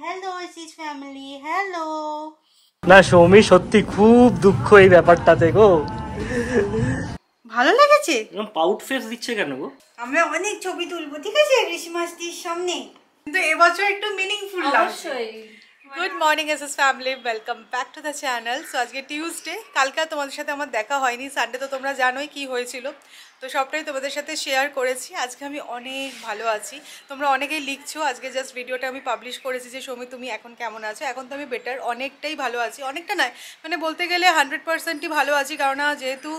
Hello ইস family, hello. না সৌমি, সত্যি খুব দুঃখ এই ব্যাপারটাতে গো। ভালো লেগেছে? পাউট ফেস দিচ্ছে কেন গো? আমরা অনেক ছবি তুলবো, ঠিক আছে, ক্রিসমাস ট্রির সামনে, কিন্তু এবছর একটু মিনিংফুল লাগছে। Good morning SS family, welcome back to the channel. So আজকে টিউসডে, কালকে তোমাদের সাথে আমার দেখা হয়নি। সানডে তো তোমরা জানোই কি হয়েছিল, তো সবটাই তোমাদের সাথে শেয়ার করেছি। আজকে আমি অনেক ভালো আছি, তোমরা অনেকেই লিখছো। আজকে জাস্ট ভিডিওটা আমি পাবলিশ করেছি যে সৌমি তুমি এখন কেমন আছো। এখন তো আমি বেটার, অনেকটাই ভালো আছি। অনেকটা নয়, মানে বলতে গেলে 100%ই ভালো আছি, কারণ যেহেতু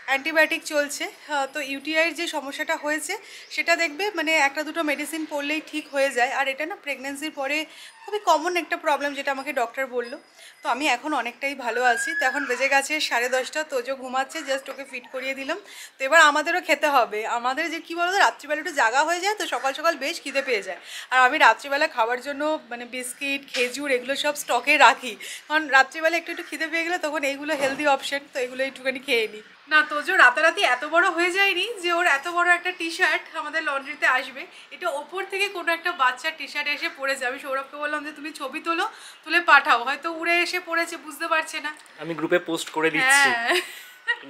অ্যান্টিবায়োটিক চলছে, তো ইউটিআইয়ের যে সমস্যাটা হয়েছে সেটা দেখবে মানে একটা দুটো মেডিসিন পড়লেই ঠিক হয়ে যায়। আর এটা না প্রেগনেন্সির পরে খুবই কমন একটা প্রবলেম, যেটা আমাকে ডক্টর বললো। তো আমি এখন অনেকটাই ভালো আছি। তো এখন বেজে গেছে 10:30, তোজো ঘুমাচ্ছে, জাস্ট ওকে ফিট করিয়ে দিলাম। তো এবার আমাদেরও খেতে হবে। আমাদের যে কী বলতো, রাত্রিবেলা একটু জাগা হয়ে যায়, তো সকাল সকাল বেশ খিদে পেয়ে যায়। আর আমি রাত্রিবেলা খাবার জন্য মানে বিস্কিট, খেজুর এগুলো সব স্টকে রাখি, কারণ রাত্রিবেলা একটু একটু খিদে পেয়ে গেলে তখন এইগুলো হেলদি অপশন, তো এগুলো একটুখানি খেয়ে নিই। না, তোজো রাতারাতি এত বড় হয়ে যায়নি যে ওর এত বড় একটা টি শার্ট আমাদের লন্ড্রিতে আসবে। এটা ওপর থেকে কোনো একটা বাচ্চার টি শার্ট এসে পড়েছে। আমি সৌরভকে বললাম যে তুমি ছবি তোলো, তুলে পাঠাও, হয়তো উড়ে এসে পড়েছে, বুঝতে পারছে না। আমি গ্রুপে পোস্ট করে দিচ্ছি,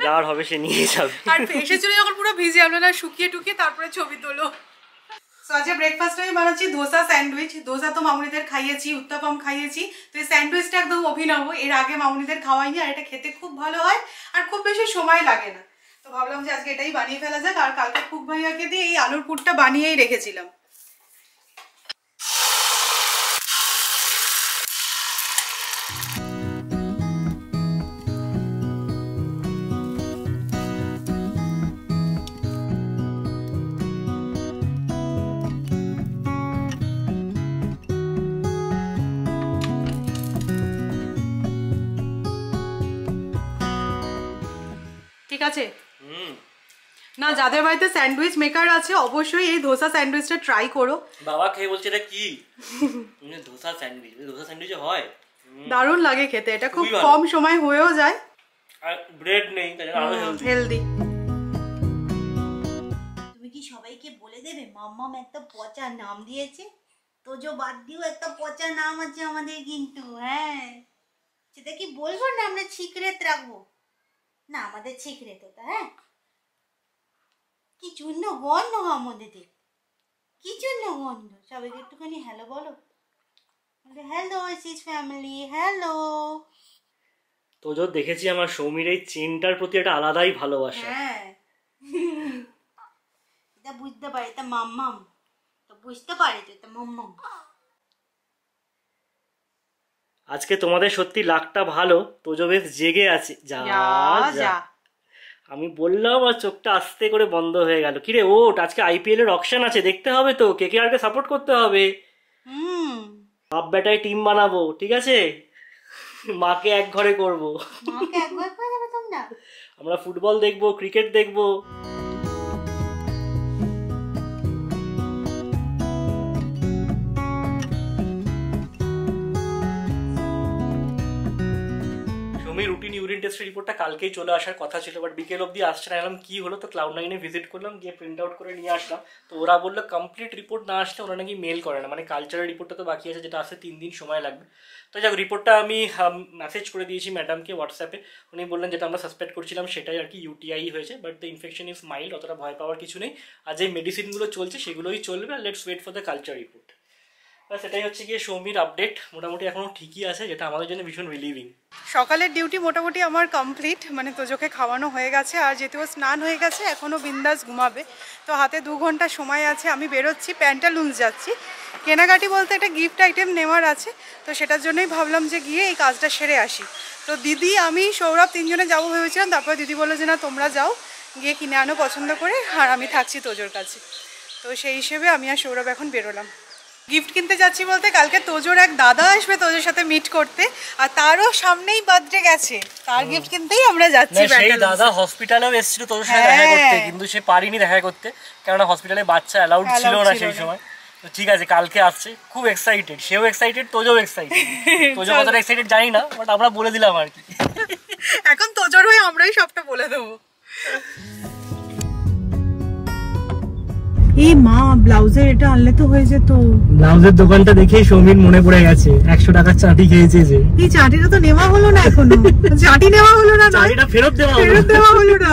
যার হবে সে নিয়ে যাবে। আর এসেছিল যখন পুরো ভিজে, আমরা শুকিয়ে টুকিয়ে তারপরে ছবি তোলো। সো আজকে ব্রেকফাস্টে আমি বানাচ্ছি ধোসা স্যান্ডউইচ। ধোসা তো মামুনিদের খাইয়েছি, উত্তাপাম খাইয়েছি, তো এই স্যান্ডউইচটা একদম অভিনব। এর আগে মামুনিদের খাওয়াইনি, আর এটা খেতে খুব ভালো হয় আর খুব বেশি সময় লাগে না। তো ভাবলাম যে আজকে এটাই বানিয়ে ফেলা যাক। আর কালকে কুক ভাইয়াকে দিয়ে এই আলুর পুরটা বানিয়েই রেখেছিলাম। ঠিক আছে না, যাদের বাড়িতে স্যান্ডউইচ মেকার আছে অবশ্যই এই ধোসা স্যান্ডউইচটা ট্রাই করো। বাবা খেয়ে বলছে এটা কি ধোসা স্যান্ডউইচ? ধোসা স্যান্ডউইচ হয়, দারুণ লাগে খেতে। এটা খুব কম সময় হয়েও যায়, আর ব্রেড নেই, তাই আরো হেলদি। তুমি কি সবাইকে বলে দেবে মাম্মাম একটা পচা নাম দিয়েছে? তোজো বাদ দিও, একটা পচা নাম আছে আমাদের কিন্তু। হ্যাঁ, সেটা কি বলবো না, আমরা সিক্রেট রাখবো না, আমাদের সিক্রেট ওটা। হ্যাঁ, কি জন্য গন্ধ আমাদের, কি জন্য গন্ধ? সবাইকে একটুখানি হ্যালো বলো, হ্যালো ইস ফ্যামিলি, হ্যালো। তোজো দেখেছি আমার সৌমির এই চেনটার প্রতি একটা আলাদাই ভালোবাসা। হ্যাঁ, এটা বুঝতে পারে, এটা মাম্মাম, তো বুঝতে পারে তো, এটা মাম্মাম। আজকে তোমাদের সত্যি লাকটা ভালো, তোজো বেশ জেগে আছে। যা যা, আমি বললাম আর চোখটা আস্তে করে বন্ধ হয়ে গেল। কিরে ওঠ, আজকে আইপিএল এর অকশন আছে, দেখতে হবে তো, কেকেআর কে সাপোর্ট করতে হবে। বাপ বেটায় টিম বানাবো, ঠিক আছে? মাকে এক ঘরে করবো, আমরা ফুটবল দেখবো, ক্রিকেট দেখবো। রুটিন ইউরিন টেস্টের রিপোর্টটা কালকেই চলে আসার কথা ছিল, বাট বিকেল অবধি আসছে না। এলাম কি হলো, তো ক্লাউড9 ভিজিট করলাম, গিয়ে প্রিন্ট আউট করে নিয়ে আসলাম। তো ওরা বললো কমপ্লিট রিপোর্ট না আসলে ওরা নাকি মেল করে না, মানে কালচারের রিপোর্টটা তো বাকি আছে, যেটা আসে 3 দিন সময় লাগবে। তো যাক, রিপোর্টটা আমি মেসেজ করে দিয়েছি ম্যাডামকে হোয়াটসঅ্যাপে। উনি বললেন যেটা আমরা সাসপেক্ট করছিলাম সেটাই আর কি, ইউটিআই হয়েছে, but the infection is mild, অতটা ভয় পাওয়ার কিছু নেই। আর যে মেডিসিনগুলো চলছে সেগুলোই চলবে, আর let's wait for the culture report. সেটাই হচ্ছে গিয়ে সৌমির আপডেট। মোটামুটি এখনও ঠিকই আছে, যেটা আমাদের জন্য ভীষণ রিলিভিং। সকালের ডিউটি মোটামুটি আমার কমপ্লিট, মানে তোজোকে খাওয়ানো হয়ে গেছে, আর যেহেতু স্নান হয়ে গেছে এখনও বিন্দাস ঘুমাবে। তো হাতে 2 ঘন্টা সময় আছে। আমি বেরোচ্ছি, প্যান্টালুন্স যাচ্ছি, কেনাকাটি বলতে একটা গিফট আইটেম নেওয়ার আছে, তো সেটার জন্যই ভাবলাম যে গিয়ে এই কাজটা সেরে আসি। তো দিদি, আমি, সৌরভ 3 জনে যাবো ভেবেছিলাম, তারপর দিদি বললো যে না তোমরা যাও, গিয়ে কিনে আনো পছন্দ করে, আর আমি থাকছি তোজোর কাছে। তো সেই হিসেবে আমি আর সৌরভ এখন বেরোলাম। গিফট কিনতে যাচ্ছি বলতে, কালকে তোজোর এক দাদা আসবে তোজোর সাথে মিট করতে, আর তারও সামনেই বার্থডে গেছে, তার গিফট কিনতেই আমরা যাচ্ছি। সেই দাদা হসপিটালেও এসেছিল তোজোর সাথে দেখা করতে, কিন্তু সে পারিনি দেখা করতে, কারণ হসপিটালে বাচ্চা অ্যালাউড ছিল না সেই সময়। তো ঠিক আছে, কালকে আসছে, খুব এক্সাইটেড, সেও এক্সাইটেড, তোজোও এক্সাইটেড। তোজো কতটা এক্সাইটেড জানি না, বাট আমরা বলে দিলাম আর কি। এখন তোজোর হয়ে আমরাই সবটা বলে দেবো। এই মা ব্লাউজের এটা আনলে তো হয়ে যেত। ব্লাউজের দোকানটা দেখেই সৌমির মনে পড়ে গেছে 100 টাকার চাটি খেয়েছে যে। এই চাটিটা তো নেওয়া হলো না এখনো। চাটি নেওয়া হলো না, চাটিটা ফেরত দেওয়া হলো না।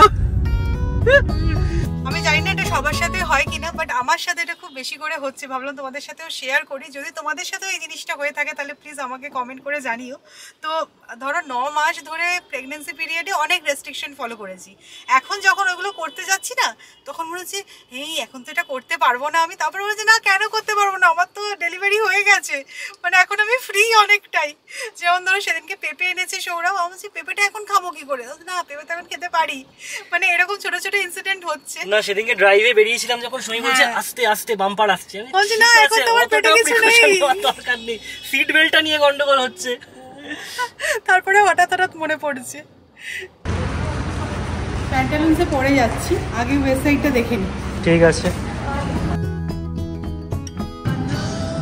আমি জানি না এটা সবার সাথে হয় কিনা, বাট আমার সাথে এটা খুব বেশি করে হচ্ছে। ভাবলাম তোমাদের সাথেও শেয়ার করি। যদি তোমাদের সাথেও এই জিনিসটা হয়ে থাকে তাহলে প্লিজ আমাকে কমেন্ট করে জানিও। তো ধরো 9 মাস ধরে প্রেগনেন্সি পিরিয়ডে অনেক রেস্ট্রিকশন ফলো করেছি। এখন যখন ওগুলো করতে যাচ্ছি না, তখন মনে হচ্ছে এই এখন তো এটা করতে পারবো না আমি। তারপরে বলছি না, কেন করতে পারবো না, আমার তো ডেলিভারি হয়ে গেছে, মানে এখন আমি ফ্রি অনেকটাই। যেমন ধরো সেদিনকে পেঁপে এনেছে সৌরভ, আমি বলছি পেঁপেটা এখন খাবো কি করে, না পেঁপে তো এখন খেতে পারি। মানে এরকম ছোট ছোট ইনসিডেন্ট হচ্ছে। না সেদিনকে ড্রাইভে বেরিয়েছিলাম যখন সৌমি বলছে আস্তে আস্তে বাম্পার আসছে, আমি বলছি না এখন তো আমার পেটে কিছু নেই, দরকার নেই, সিট বেল্টটা নিয়ে গন্ডগোল হচ্ছে। তারপরে হঠাৎ মনে পড়ছে প্যান্টালুন্সে পরে যাচ্ছি, আগে ওয়েবসাইটটা দেখে নি। ঠিক আছে।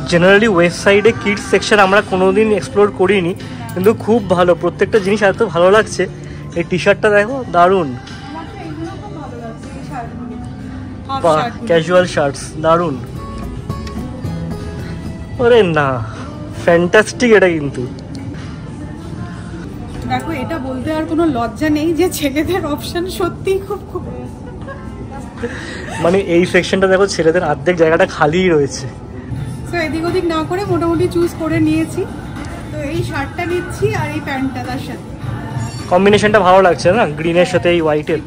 জেনারেলি ওয়েবসাইটে কিডস সেকশন আমরা কোনোদিন এক্সপ্লোর করিনি, কিন্তু খুব ভালো, প্রত্যেকটা জিনিস এত ভালো লাগছে। এই টি শার্টটা দেখো দারুণ, ক্যাজুয়াল শার্টস দারুণ। ওরে না ফ্যান্টাস্টিক এটা কিন্তু। দেখো এটা বলতে আর কোনো লজ্জা নেই যে ছেলেদের অপশন সত্যিই খুব খুব, মানে এই সেকশনটা দেখো ছেলেদের অর্ধেক জায়গাটা খালিই রয়েছে। তো এদিক ওদিক না করে মোটামুটি চুজ করে নিয়েছি। তো এই শার্টটা নিচ্ছি আর এই প্যান্টটা তার সাথে। কম্বিনেশনটা ভালো লাগছে না, গ্রিনের সাথে এই হোয়াইটের।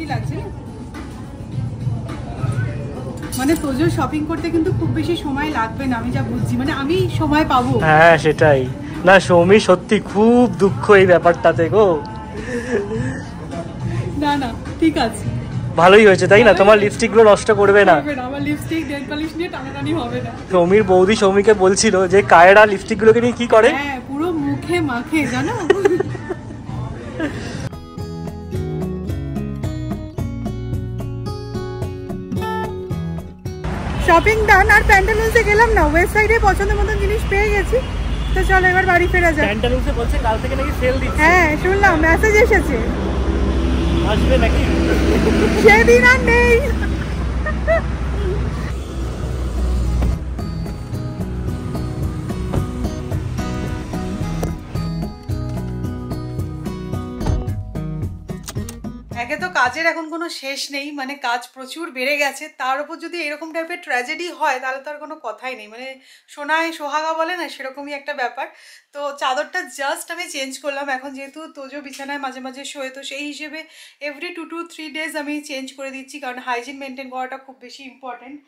মানে তোজোর শপিং করতে কিন্তু খুব বেশি সময় লাগবে না আমি যা বুঝছি, মানে আমি সময় পাবো। হ্যাঁ সেটাই। না সৌমি সত্যি খুব দুঃখ এই ব্যাপারটাতে গো। না না ঠিক আছে, ভালোই হয়েছে তাই না, তোমার লিপস্টিক গুলো নষ্ট করবে না। আমার লিপস্টিক নেল পলিশ নিয়ে টানাটানি হবে না। সৌমির বৌদি সৌমিকে বলছিল যে কায়রা লিপস্টিক গুলোকে নিয়ে কি করে, হ্যাঁ পুরো মুখে মাখে জানো। শপিং ডান, আর প্যান্টালুন্সে গেলাম না, ওয়েবসাইটে পছন্দের মতো জিনিস পেয়ে গেছি। তো চলো এবার বাড়ি ফেরা যাক। প্যান্টালুন্সে বলছে কাল থেকে নাকি সেল দিচ্ছে। হ্যাঁ শুনলাম, মেসেজ এসেছে। আসবে নাকি? সেদিন আর নেই। একে তো কাজের এখন কোনো শেষ নেই, মানে কাজ প্রচুর বেড়ে গেছে, তার উপর যদি এরকম টাইপের ট্র্যাজেডি হয় তাহলে তো আর কোনো কথাই নেই। মানে সোনায় সোহাগা বলে না, সেরকমই একটা ব্যাপার। তো চাদরটা জাস্ট আমি চেঞ্জ করলাম, এখন যেহেতু তোজো বিছানায় মাঝে মাঝে শোয়ে, তো সেই হিসেবে এভরি 2 to 3 days আমি চেঞ্জ করে দিচ্ছি, কারণ হাইজিন মেনটেন করাটা খুব বেশি ইম্পর্টেন্ট।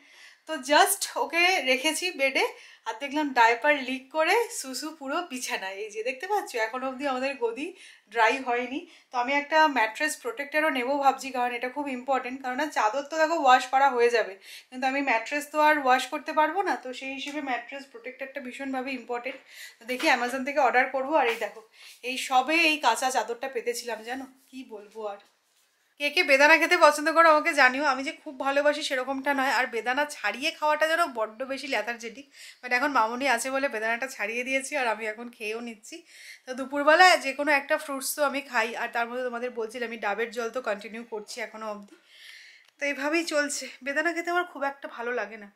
তো জাস্ট ওকে রেখেছি বেডে, আর দেখলাম ডাইপার লিক করে সুসু পুরো বিছানায়। এই যে দেখতে পাচ্ছ এখনো অবধি আমাদের গদি ড্রাই হয়নি। তো আমি একটা ম্যাট্রেস প্রোটেক্টরও নেবো ভাবছি, কারণ এটা খুব ইম্পর্টেন্ট। কারণ চাদর তো দেখো ওয়াশ করা হয়ে যাবে, কিন্তু আমি ম্যাট্রেস তো আর ওয়াশ করতে পারবো না। তো সেই হিসেবে ম্যাট্রেস প্রোটেক্টরটা ভীষণভাবে ইম্পর্টেন্ট। তো দেখি অ্যামাজন থেকে অর্ডার করবো। আর এই দেখো এই সবে এই কাঁচা চাদরটা পেতেছিলাম, জানো কি বলবো। আর কে কে বেদানা খেতে পছন্দ করো আমাকে জানিও। আমি যে খুব ভালোবাসি সেরকমটা নয়, আর বেদানা ছাড়িয়ে খাওয়াটা যেন বড্ড বেশি ল্যাথার্জেটিক। বাট এখন মামুনি আছে বলে বেদানাটা ছাড়িয়ে দিয়েছি, আর আমি এখন খেয়েও নিচ্ছি। তো দুপুরবেলায় যে কোনো একটা ফ্রুটস তো আমি খাই, আর তার মধ্যে তোমাদের বলছিলাম আমি ডাবের জল তো কন্টিনিউ করছি এখনও অবধি। তো এইভাবেই চলছে। বেদানা খেতে আমার খুব একটা ভালো লাগে না।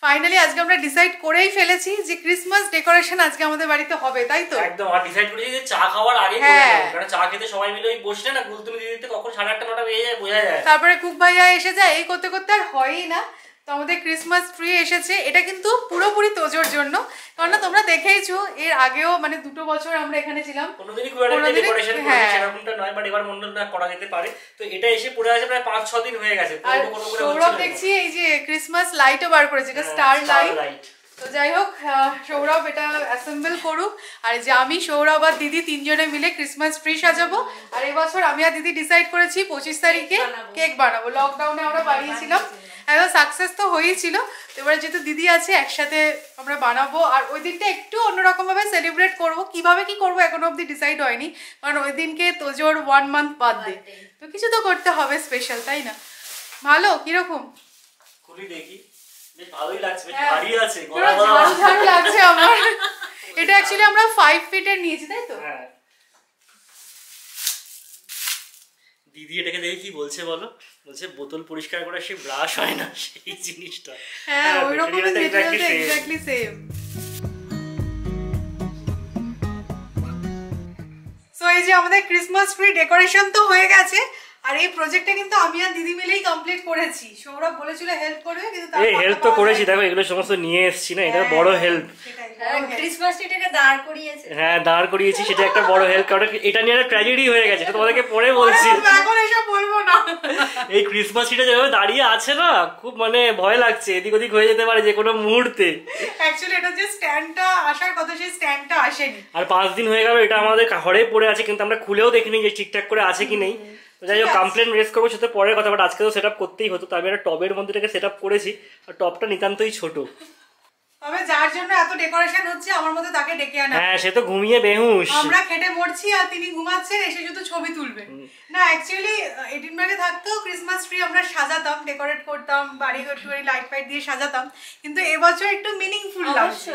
ফাইনালি আজকে আমরা ডিসাইড করেই ফেলেছি যে ক্রিসমাস ডেকোরেশন আজকে আমাদের বাড়িতে হবে, তাই তো? একদম। আর ডিসাইড করেছি যে চা খাওয়ার আগে করে নেব, কারণ চা খেতে সবাই মিলে ওই বসলে না গুলতুমি দিয়ে দিতে কখন 8:30 9টা বেজে যায় বোঝা যায়। তারপরে কুক ভাইয়া এসে যায়, এই করতে করতে আর হয়ই না। তো আমাদের ক্রিসমাস ট্রি এসেছে, এটা কিন্তু পুরোপুরি তোজোর জন্য। কারণ না তোমরা দেখেইছো এর আগেও মানে 2 বছর আমরা এখানে ছিলাম, কোনোদিনই খুব একটা ডেকোরেশন করি সেরকমটা নয়, বাট এবার মনে না করা যেতে পারে। তো এটা এসে পড়ে আছে প্রায় 5-6 দিন হয়ে গেছে। আর সৌরভ দেখছি এই যে ক্রিসমাস লাইটও বার করেছে, এটা স্টার লাইট। তো যাই হোক সৌরভ এটা অ্যাসেম্বল করুক, আর যে আমি সৌরভ আর দিদি 3 জনে মিলে ক্রিসমাস ট্রি সাজাবো। আর এবছর আমি আর দিদি ডিসাইড করেছি 25 তারিখে কেক বানাবো। লকডাউনে আমরা বানিয়েছিলাম, একদম সাকসেস তো হয়েছিল। তো এবারে যেহেতু দিদি আছে একসাথে আমরা বানাবো, আর ওই দিনটা একটু অন্যরকম ভাবে সেলিব্রেট করবো। কিভাবে কি করবো এখনো অব্দি ডিসাইড হয়নি, কারণ ওই দিনকে তোজোর 1 month বার্থডে, তো কিছু তো করতে হবে স্পেশাল, তাই না? ভালো কিরকম খুলি দেখি, বেশ ভালোই লাগছে, বেশ ভারী আছে, ঝাড়ু লাগছে আমার। এটা অ্যাকচুয়ালি আমরা 5 feet এর নিয়েছি, তাই তো? দিদি এটাকে দেখে কি বলছে বলো, বলছে বোতল পরিষ্কার করা সেই ব্রাশ হয় না সেই জিনিসটা। হ্যাঁ ওইরকমই এক্স্যাক্টলি সেম। সো এই যে আমাদের ক্রিসমাস ট্রি ডেকোরেশন তো হয়ে গেছে, আর এই প্রজেক্টটা কিন্তু আমি আর দিদি মিলেই কমপ্লিট করেছি। সৌরভ বলেছিল হেল্প করবে, কিন্তু এই হেল্প তো করেছি, দেখো এগুলো সমস্ত নিয়ে এসেছি না, এটা বড় হেল্প। ক্রিসমাস ট্রিটাকে দাঁড় করিয়েছে, হ্যাঁ দাঁড় করিয়েছি, সেটা একটা বড় হেল্প, কারণ এটা নিয়ে একটা ট্র্যাজেডি হয়ে গেছে, এটা তোমাদেরকে পরে বলছি, এখন এসব বলবো না। এই ক্রিসমাস ট্রিটা যেভাবে দাঁড়িয়ে আছে না, খুব মানে ভয় লাগছে, এদিক ওদিক হয়ে যেতে পারে যে কোনো মুহূর্তে। অ্যাকচুয়ালি এটা যে স্ট্যান্ডটা আসার কথা, সেই স্ট্যান্ডটা আসেনি, আর 5 দিন হয়ে গেল এটা আমাদের ঘরে পড়ে আছে, কিন্তু আমরা খুলেও দেখিনি যে ঠিকঠাক করে আছে কি নেই। যাই হোক, কমপ্লেন রেজ করবো সেটা পরের কথা, বাট আজকে তো সেট আপ করতেই হতো, তো আমি একটা টবের মধ্যে এটাকে সেট আপ করেছি, আর টবটা নিতান্তই ছোট। তবে যার জন্য এত ডেকোরেশন হচ্ছে আমার মধ্যে তাকে ডেকে আনা। হ্যাঁ সে তো ঘুমিয়ে বেহুশ, আমরা খেটে মরছি আর তিনি ঘুমাচ্ছেন, এসে শুধু ছবি তুলবে না। অ্যাকচুয়ালি এডিনবার্গে থাকতেও ক্রিসমাস ট্রি আমরা সাজাতাম, ডেকোরেট করতাম, বাড়ি ঘর লাইট ফাইট দিয়ে সাজাতাম, কিন্তু এবছর একটু মিনিংফুল লাগছে।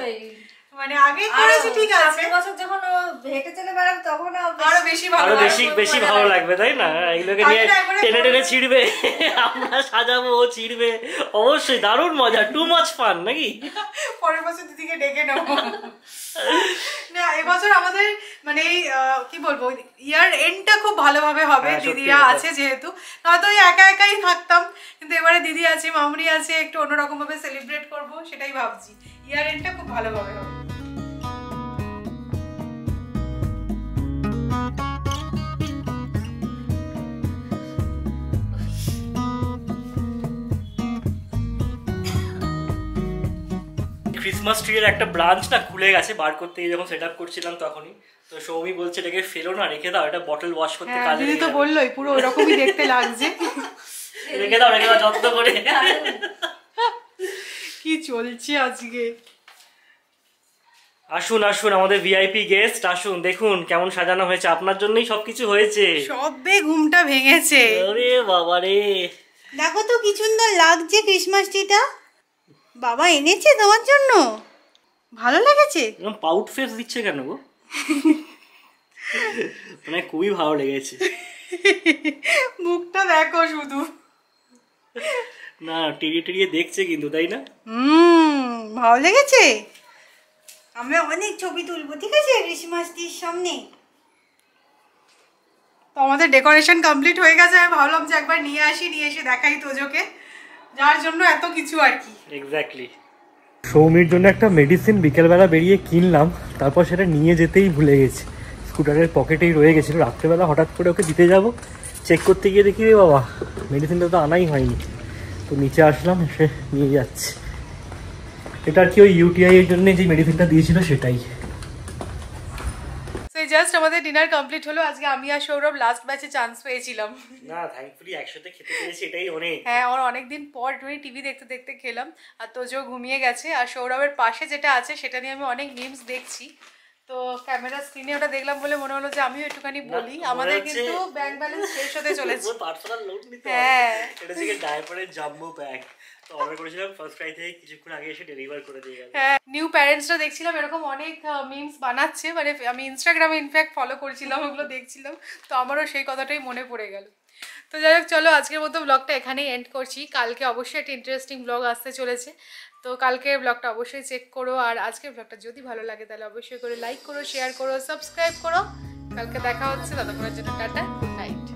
মানে আগে করেছি ঠিক আছে, বছর যখন ও হেঁটে চলে বেড়াবে তখন আরো বেশি ভালো, বেশি ভালো লাগবে, তাই না? এগুলোকে নিয়ে টেনে টেনে ছিড়বে, আমরা সাজাবো, ও ছিড়বে, অবশ্যই দারুণ মজা, টু মাচ ফান নাকি? পরের বছর দিদিকে ডেকে নেবো। না এবছর আমাদের মানে কি বলবো, ইয়ার এন্ডটা খুব ভালোভাবে হবে, দিদিরা আছে যেহেতু, নয়তো ওই একা একাই থাকতাম, কিন্তু এবারে দিদি আছে, মামনি আছে, একটু অন্যরকম ভাবে সেলিব্রেট করবো, সেটাই ভাবছি। ইয়ার এন্ডটা খুব ভালোভাবে হবে। ক্রিসমাস ট্রির একটা ব্রাঞ্চ না খুলে গেছে, বার করতে গিয়ে যখন সেট আপ করছিলাম তখনই, তো সৌমি বলছে এটাকে ফেলো না, রেখে দাও, এটা বটল ওয়াশ করতে কাজে দিদি তো বললোই পুরো ওরকমই দেখতে লাগছে, রেখে দাও যত্ন করে। কি চলছে আজকে। আসুন আসুন আমাদের ভিআইপি গেস্ট, আসুন দেখুন কেমন সাজানো হয়েছে, আপনার জন্যই সবকিছু হয়েছে। সবে ঘুমটা ভেঙেছে। আরে বাবা রে, দেখো তো কি সুন্দর লাগছে ক্রিসমাস ট্রিটা, বাবা এনেছে তোমার জন্য, ভালো লেগেছে? এরকম পাউট ফেস দিচ্ছে কেন গো? মানে খুবই ভালো লেগেছে, মুখটা দেখো শুধু, না টিড়িয়ে টিড়িয়ে দেখছে কিন্তু, তাই না? ভালো লেগেছে। আমরা অনেক ছবি তুলবো, ঠিক আছে, ক্রিসমাস ট্রির সামনে। তো আমাদের ডেকোরেশন কমপ্লিট হয়ে গেছে, আমি ভাবলাম যে একবার নিয়ে এসে দেখাই তোজোকে, যার জন্য এত কিছু আর কি। এক্স্যাক্টলি। সৌমির জন্য একটা মেডিসিন বিকেলবেলা বেরিয়ে কিনলাম, তারপর সেটা নিয়ে যেতেই ভুলে গেছি, স্কুটারের পকেটেই রয়ে গেছিল। রাত্রেবেলা হঠাৎ করে ওকে দিতে যাব, চেক করতে গিয়ে দেখি রে বাবা মেডিসিনটা তো আনাই হয়নি, তো নিচে আসলাম, এসে নিয়ে যাচ্ছি। এটা আর কি ওই ইউটিআই এর জন্য যে মেডিসিনটা দিয়েছিল সেটাই। জাস্ট আমাদের ডিনার কমপ্লিট হলো, আজকে আমি আর সৌরভ লাস্ট ব্যাচে চান্স পেয়েছিলাম। না থ্যাঙ্কফুলি একসাথে খেতে পেরেছি, এটাই অনেক। হ্যাঁ আমার অনেকদিন পর টিভি দেখতে দেখতে খেলাম, আর তোজো ঘুমিয়ে গেছে, আর সৌরভের পাশে যেটা আছে সেটা নিয়ে আমি অনেক মিমস দেখছি, তো ক্যামেরা স্ক্রিনে ওটা দেখলাম বলে মনে হলো যে আমিও একটুখানি বলি। আমাদের কিন্তু ব্যাংক ব্যালেন্স শেষ হতে চলেছে। পার্সোনাল লোন নিতে, হ্যাঁ এটা থেকে ডায়াপারের জাম্বো প্যাক তো অর্ডার করেছিলাম, ফার্স্ট ক্রাই থেকে কিছুক্ষণ আগে এসে ডেলিভার করে দিয়ে গেল। হ্যাঁ নিউ প্যারেন্টসরা দেখছিলাম এরকম অনেক মিমস বানাচ্ছে, মানে আমি ইনস্টাগ্রামে ইনফ্যাক্ট ফলো করছিলাম, ওগুলো দেখছিলাম, তো আমারও সেই কথাটাই মনে পড়ে গেল। তো যাই হোক চলো আজকের মতো ব্লগটা এখানেই এন্ড করছি, কালকে অবশ্যই একটা ইন্টারেস্টিং ব্লগ আসতে চলেছে, তো কালকের ব্লগটা অবশ্যই চেক করো, আর আজকের ব্লগটা যদি ভালো লাগে তাহলে অবশ্যই করে লাইক করো, শেয়ার করো, সাবস্ক্রাইব করো। কালকে দেখা হচ্ছে, ততক্ষণের জন্য টাটা, গুড নাইট।